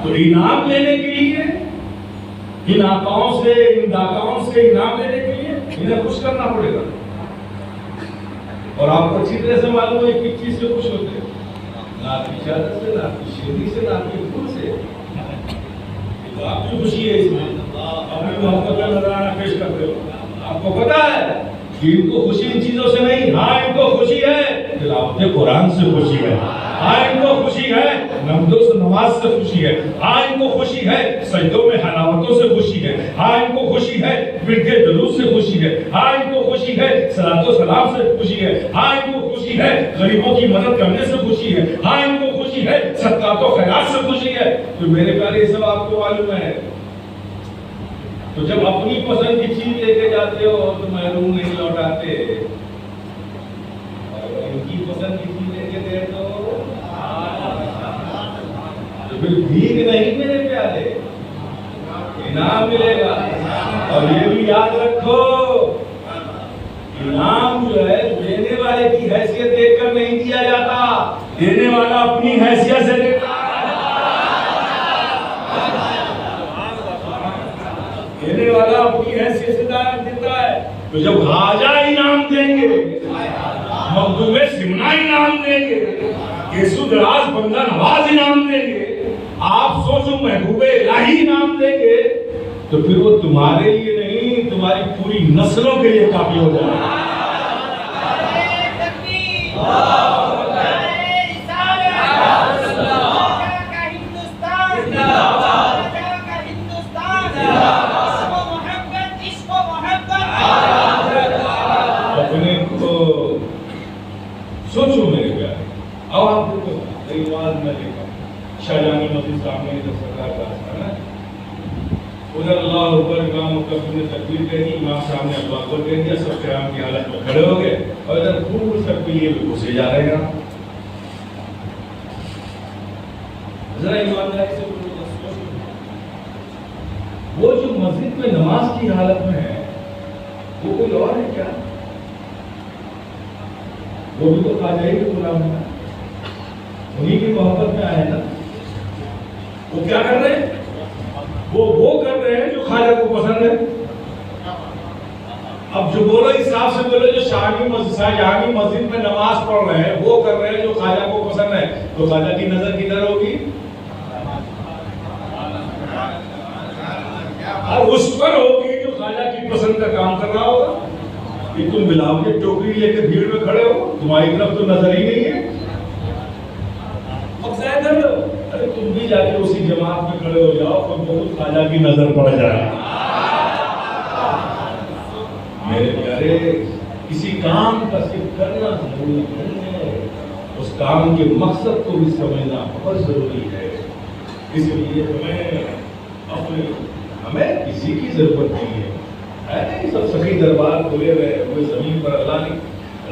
تو انعام لینے کے لیے ان آقاؤں سے ان داقاؤں سے انعام لینے کے لیے انہیں خوش کرنا پڑے گا. اور آپ کو اچھی طرح سے معلوم ہے کہ کس چیز سے خوش ہوتے ہیں؟ نہ آپ کی شہادت سے، نہ آپ کی شیری سے، نہ آپ کے پھول سے. تو آپ کی خوشی ہے اس میں اپنی محبت کا نظرانہ پیش کرتے ہو. آپ کو پتا ہے کہ ان کو خوشی ان چیزوں سے نہیں، ہاں ان کو خوشی ہے تلاوت قرآن سے خوشی ہے، ہاں ان کو خوشی ہے نماز نماز سے خوشی ہے، ہاں ان کو خوشی ہے سجدوں میں حلاوتوں سے خوشی ہے، ہاں ان کو خوشی ہے برکے دروس سے خوشی ہے، ہاں ان کو خوشی ہے صلاۃ و سلام سے خوشی ہے، ہاں ان کو خوشی ہے غریبوں کی مدد کرنے سے خوشی ہے، ہاں ان کو خوشی ہے صدقات و خیرات سے خوشی ہے. تو میرے پیارے یہ سب آپ کو معلوم ہے. تو جب اپنی پسند کی چیز لے کے جاتے ہو تو محروم نہیں لوٹاتے، اور ان کی پسند کی چیز لے کے دے تو پھر بھیک نہیں میرے پیارے، انعام ملے گا. اور یہ بھی یاد رکھو انعام جو ہے دینے والے کی حیثیت دیکھ کر نہیں دیا جاتا، دینے والا اپنی حیثیت سے دیتا ہے. دینے والا اپنی حیثیت سے دیتا ہے. تو جب خواجہ انعام دیں گے، مخدوم سمنا انعام دیں گے، یسوع دراز بندہ نواز انعام دیں گے، آپ سوچو محبوب الہی انعام دیں گے، تو پھر وہ تمہارے لیے نہیں تمہاری پوری نسلوں کے لیے کافی ہو جائے گا. سوچو میرے پیارے. اب آپ دیکھو ایک بات میں دیکھا شاہجہانی مسجد سامنے ادھر سرکار کا آستانہ ہے، ادھر اللہ اکبر امام مکبر نے تکبیر کہی، امام صاحب نے اللہ اکبر کہہ دیا، سب قیام کی حالت میں کھڑے ہو گئے اور ادھر دور تک بھی یہ گھسے جا رہے ہیں. ذرا ایمانداری سے وہ جو مسجد میں نماز کی حالت میں ہے وہ کوئی اور ہے کیا؟ وہ بھی تو خواجہ ہی کے غلام ہے، انہی کی محبت میں آئے نا. وہ کیا کر رہے ہیں؟ وہ کر رہے ہیں جو خواجہ کو پسند ہے. اب جو بولو حساب سے بولو جو شاہجہانی مسجد میں نماز پڑھ رہے ہیں وہ کر رہے ہیں جو خواجہ کو پسند ہے، تو خواجہ کی نظر کدھر ہوگی؟ اور اس پر ہوگی جو خواجہ کی پسند کا کام کر رہا ہوگا. کہ تم بلاؤ کے ٹوکری لے کے بھیڑ میں کھڑے ہو، تمہاری طرف تو نظر ہی نہیں ہے. اب ظاہر ہے ارے تم بھی جا کے اسی جماعت میں کھڑے ہو جاؤ تو بہت خواجہ کی نظر پڑ جائے. میرے پیارے کسی کام کا صرف کرنا ضروری نہیں ہے، اس کام کے مقصد کو بھی سمجھنا بہت ضروری ہے. اس لیے ہمیں کسی کی ضرورت نہیں ہے. سب سخی دربار کھلے ہوئے وہ زمین پر اللہ نے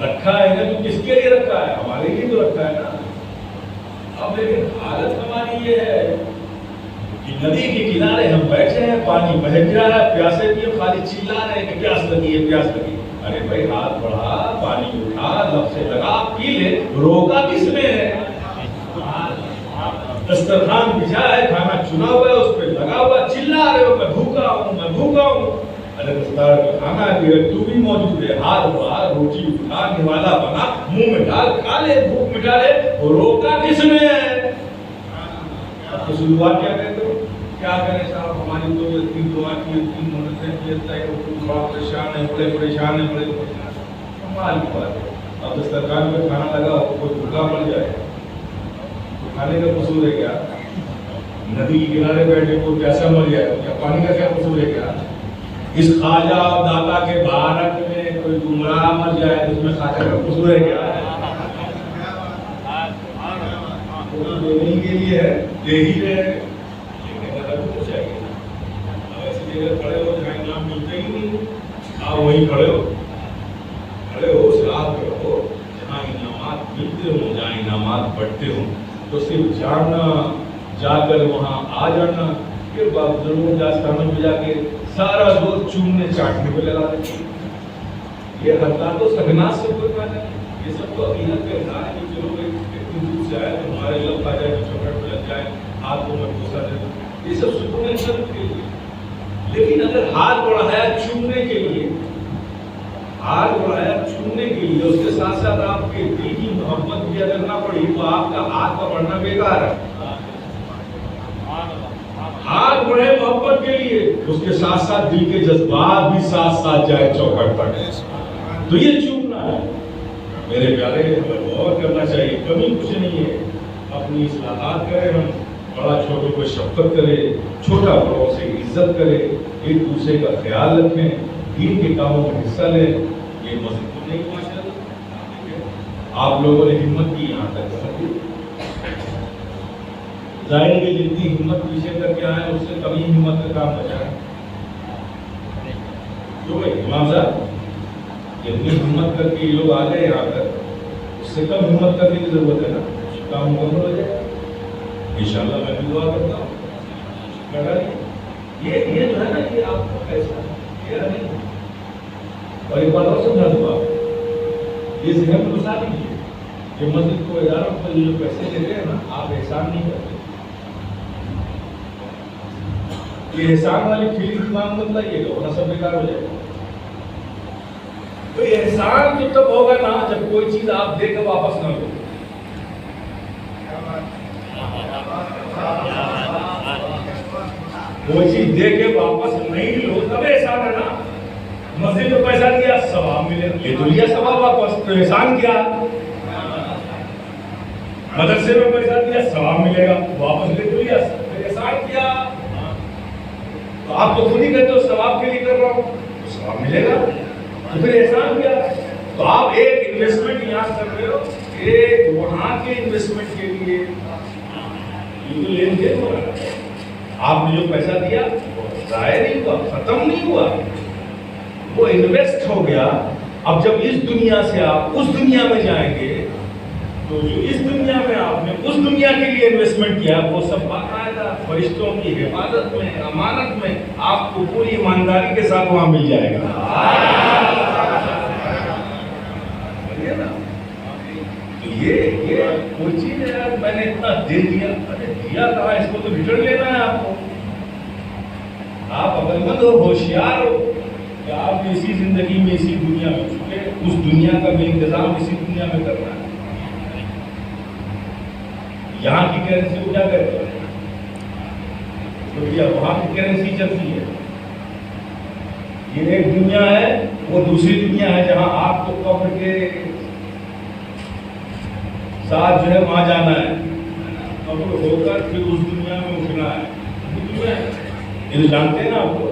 رکھا ہے نا، تو کس کے لیے رکھا ہے؟ ہمارے لیے تو رکھا ہے نا. اب لیکن حالت ہماری یہ ہے کہ ندی کے کنارے ہم بیٹھے ہیں، پانی بہہ گیا ہے، پیاسے بھی خالی چلا رہے ہیں کہ پیاس لگی ہے پیاس لگی. ارے بھائی ہاتھ بڑھا، پانی اٹھا، لب سے لگا، پی لے. روکا کس میں ہے؟ دسترخوان بچھا ہے، کھانا چنا ہوا ہے، اس پہ لگا ہوا، چلا رہے ہو میں بھوکا ہوں میں بھوکا ہوں. ارے دستار کا کھانا ہے تو بھی موجود ہے، ہاتھ بڑھا، روٹی اٹھا، نوالا بنا، منہ میں ڈال، کھا لے، بھوک مٹا لے. روکا کس میں ہے؟ اب تو دعا کیا کہتے ہو؟ کیا کریں صاحب ہماری تو اتنی دعا کی، اتنی مدد کی، بڑا پریشان ہے، بڑے پریشان ہے، بڑے کمال کی بات ہے. اب دسترخوان پہ کھانا لگا کوئی بھوکا مر جائے تو کھانے کا قصور ہے کیا؟ ندی کے کنارے بیٹھے کوئی پیاسا مر جائے کیا پانی کا کیا قصور ہے کیا؟ اس خواجہ اور داتا کے بارک میں کوئی گمراہ مر جائے تو اس میں خواجہ کا قصور ہے کیا؟ وہ دینے کے لیے ہے، دے ہی رہے، لینے کا رب تو چاہیے. اب ایسی جگہ کھڑے ہو جہاں انعام ملتے ہی نہیں، آپ وہیں کھڑے ہو اس راہ پہ رہو جہاں انعامات ملتے ہوں، جہاں انعامات بڑھتے ہوں. تو صرف جاننا، جا کر وہاں آ جانا، پھر ضرور داستانوں میں جا کے سارا دور چومنے چاٹنے پہ لگا دیتے. یہ حرکات تو سکنات سے کوئی بات ہے، یہ سب تو عقیدت کے اظہار ہے کہ چلو اتنی دور سے آئے تو ہمارے لب آ جائے، چوکٹ پہ لگ جائے، ہاتھ کو میں بوسہ دے دوں. یہ سب سکون قلب کے لیے. لیکن اگر ہاتھ بڑھایا چھونے کے لیے، ہاتھ بڑھایا چھونے کے لیے، اس کے ساتھ ساتھ آپ کے دل کی محبت بھی اگر نہ پڑی تو آپ کا ہاتھ کا بڑھنا بیکار ہے. ہاتھ بڑھے محبت کے لیے، اس کے ساتھ ساتھ دل کے جذبات بھی ساتھ ساتھ جائے چوکھٹ تک، تو یہ چومنا ہے. میرے پیارے ہمیں غور کرنا چاہیے، کمی کچھ نہیں ہے. اپنی اصلاحات کریں، ہم بڑا چھوٹوں کو شفقت کرے، چھوٹا بڑوں سے عزت کرے، ایک دوسرے کا خیال رکھیں، دین کے کاموں میں حصہ لیں. یہ مسجد نہیں ماشاءاللہ آپ لوگوں نے ہمت کی یہاں تک پہنچی. ظاہر ہے کہ جتنی ہمت پیچھے کر کے آئے اس سے کمی ہمت کا کام بچا ہے. جو امام صاحب جتنی ہمت کر کے یہ لوگ آ گئے یہاں تک، اس سے کم ہمت کرنے کی ضرورت ہے نا، کام مکمل ہو جائے. انشاءاللہ میں بھی دعا کرتا ہوں. یہ جو ہے نا، یہ آپ کا فیصلہ ہے، یہ نہیں. اور ایک بات اور سمجھا دوں آپ، یہ ذہن میں گھسا دیجیے کہ مسجد کو اداروں کو جو پیسے دیتے ہیں نا، آپ احسان نہیں کرتے. یہ احسان والی فیلنگ دماغ مت لائیے گا، ورنہ سب بیکار ہو جائے گا. تو احسان تو تب ہوگا نا جب کوئی چیز آپ دے کر واپس نہ لو. کوئی چیز دے کے واپس نہیں لو تب احسان ہے نا. مسجد میں پیسہ دیا ثواب ملے، یہ تو لیا ثواب واپس، تو احسان کیا. مدرسے میں پیسہ دیا ثواب ملے گا، واپس لے تو لیا، احسان کیا. تو آپ تو خود ہی کہتے ہو ثواب کے لیے کر رہا ہوں، تو ثواب ملے گا، تو پھر احسان کیا. تو آپ ایک انویسٹمنٹ یہاں کر رہے ہو، ایک وہاں کے انویسٹمنٹ کے لیے یہ تو لین دین ہو رہا ہے. آپ نے جو پیسہ دیا وہ ضائع نہیں ہوا، ختم نہیں ہوا، وہ انویسٹ ہو گیا. اب جب اس دنیا سے آپ اس دنیا میں جائیں گے تو جو اس دنیا میں آپ نے اس دنیا کے لیے انویسٹمنٹ کیا وہ سب باقاعدہ فرشتوں کی حفاظت میں، امانت میں آپ کو پوری ایمانداری کے ساتھ وہاں مل جائے گا. تو یہ کوئی چیز ہے یار، میں نے اتنا دے دیا، ارے دیا کہا، اس کو تو ریٹرن لینا ہے آپ کو. آپ عقل مند ہو، ہوشیار ہو کہ آپ نے اسی زندگی میں اسی دنیا میں چکے، اس دنیا کا بھی انتظام اسی دنیا میں کرنا ہے. یہاں کی کرنسی کو کیا کرتے ہیں، وہاں کی کرنسی چلتی ہے. یہ ایک دنیا ہے، وہ دوسری دنیا ہے جہاں آپ کو قبر کے ساتھ جو ہے وہاں جانا ہے، قبر ہو کر پھر اس دنیا میں اٹھنا ہے. یہ تو جانتے ہیں نا آپ کو،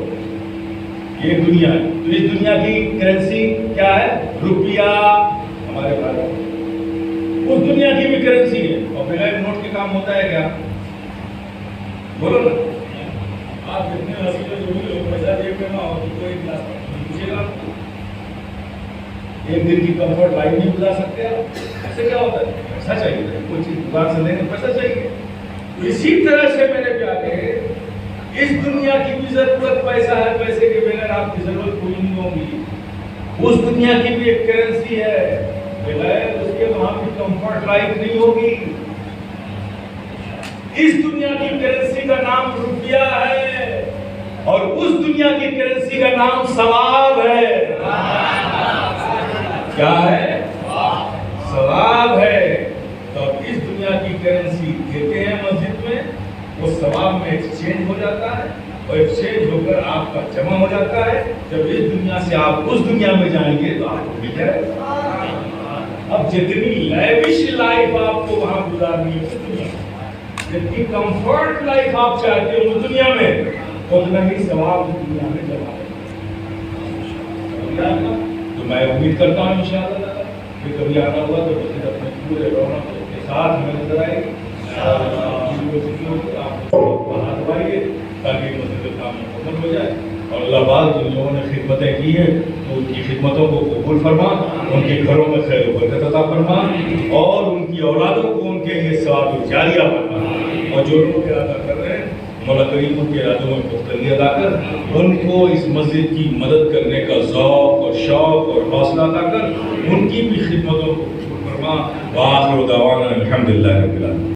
یہ دنیا ہے. تو اس دنیا کی کرنسی کیا ہے؟ روپیہ. ہمارے بھارت اس دنیا کی بھی کرنسی ہے. اور بغیر نوٹ کے کام ہوتا ہے کیا؟ بولو نا. آپ جتنے حسیلے جو بھی لوگ پیسہ دے کے نہ ہو تو کوئی پوچھے گا ایک دن کی کمفرٹ لائف نہیں گزار سکتے آپ. ایسے کیا ہوتا ہے؟ پیسہ چاہیے، کوئی چیز دکان سے لینے پیسہ چاہیے. اسی طرح سے میرے پیارے اس دنیا کی بھی ضرورت پیسہ ہے. پیسے کے بغیر آپ کی ضرورت پوری نہیں ہوگی. اس دنیا کی بھی ایک کرنسی ہے، بغیر اس کے وہاں بھی کمفرٹ لائف نہیں ہوگی. اس دنیا کی کرنسی کا نام روپیہ ہے اور اس دنیا کی کرنسی کا نام ثواب ہے. کیا ہے؟ ثواب ہے. تو اس دنیا کی کرنسی دیتے ہیں مسجد میں، وہ ثواب میں ایکسچینج ہو جاتا ہے اور ایکسچینج ہو کر آپ کا جمع ہو جاتا ہے. جب اس دنیا سے آپ اس دنیا میں جائیں گے تو آپ کو مل جائے گا. اب جتنی لیوش لائف آپ کو وہاں گزارنی ہے اس دنیا میں، جتنی کمفرٹ لائف آپ چاہتے ہیں اس دنیا میں، اتنا ہی ثواب اس دنیا میں جمع ہے. تو میں امید کرتا ہوں انشاءاللہ کہ کبھی آنا ہوا تو مسجد اپنے پورے رونق کے ساتھ ہمیں نظر آئے گی. آپ وہاں دبائیے تاکہ مسجد کا کام مکمل ہو جائے. اور اللہ پاک جن لوگوں نے خدمتیں کی ہیں تو ان کی خدمتوں کو قبول فرما، ان کے گھروں میں خیر و برکت عطا فرما اور ان کی اولادوں کو ان کے لیے ثواب جاریہ فرما. اور جو لوگ ارادہ کر رہے ہیں مولا کریم ان کے ارادوں میں پختگی ادا کر ان کو اس مسجد کی مدد کرنے کا ذوق اور شوق اور حوصلہ ادا کر ان کی بھی خدمتوں کو قبول فرما. وآخر دعوانا الحمدللہ رب العالمین.